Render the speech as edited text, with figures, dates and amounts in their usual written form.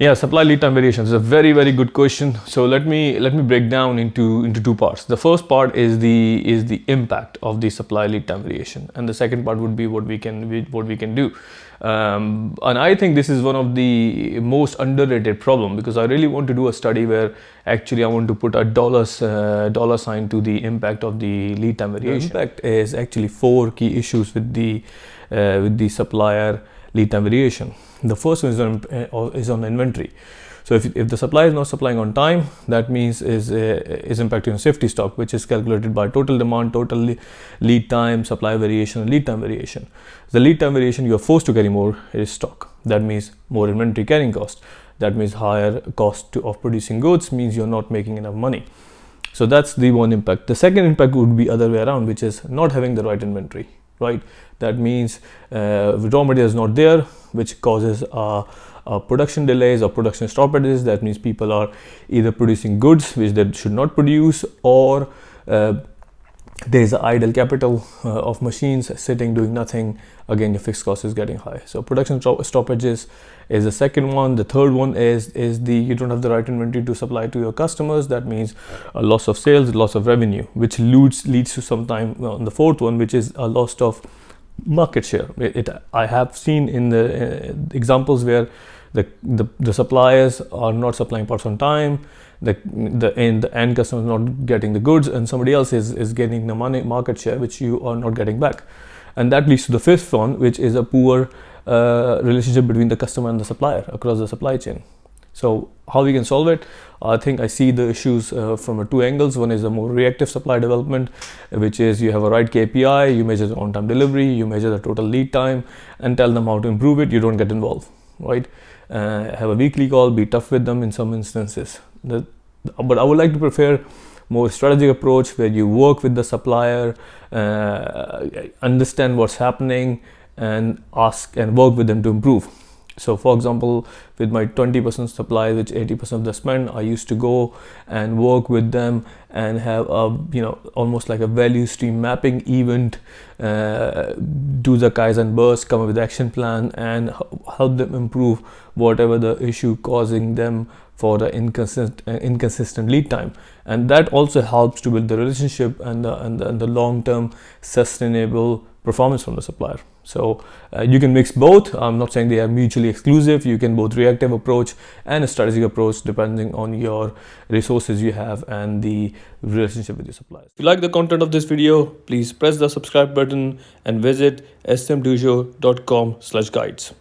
Yeah, supply lead time variations is a very good question. So let me break down into two parts. The first part is the impact of the supply lead time variation, and the second part would be what we can do. And I think this is one of the most underrated problem, because I really want to do a study where actually I want to put a dollar sign to the impact of the lead time variation. The impact is actually 4 key issues with the supplier lead time variation. The first one is on inventory. So if the supplier is not supplying on time, that means is impacting on safety stock, which is calculated by total demand, total lead time, supply variation, and lead time variation. The lead time variation, you are forced to carry more is stock. That means more inventory carrying cost. That means higher cost of producing goods, means you're not making enough money. So that's the one impact. The second impact would be other way around, which is not having the right inventory. Right, that means raw material is not there, which causes production delays or production stoppages. That means people are either producing goods which they should not produce, or there is idle capital of machines sitting doing nothing. Again, your fixed cost is getting high. So production stoppages is the second one. The third one is you don't have the right inventory to supply to your customers. That means a loss of sales, loss of revenue, which leads to sometime the fourth one, which is a loss of market share. I have seen in the examples where the suppliers are not supplying parts on time, the end customer is not getting the goods, and somebody else is getting the market share, which you are not getting back. And that leads to the fifth one, which is a poor relationship between the customer and the supplier across the supply chain. So how we can solve it? I think I see the issues from 2 angles. One is a more reactive supply development, which is you have a right KPI, you measure the on-time delivery, you measure the total lead time, and tell them how to improve it. You don't get involved, right? Have a weekly call, be tough with them in some instances. But I would like to prefer more strategic approach, where you work with the supplier, understand what's happening, and ask and work with them to improve. So for example, with my 20% supply, which 80% of the spend, I used to go and work with them and have a almost like a value stream mapping event, do the Kaizen burst, come up with action plan, and help them improve whatever the issue causing them for the inconsistent lead time. And that also helps to build the relationship and the long-term sustainable performance from the supplier. So you can mix both. I'm not saying they are mutually exclusive. You can both reactive approach and a strategic approach, depending on your resources you have and the relationship with your suppliers. If you like the content of this video, please press the subscribe button and visit scmdojo.com/guides.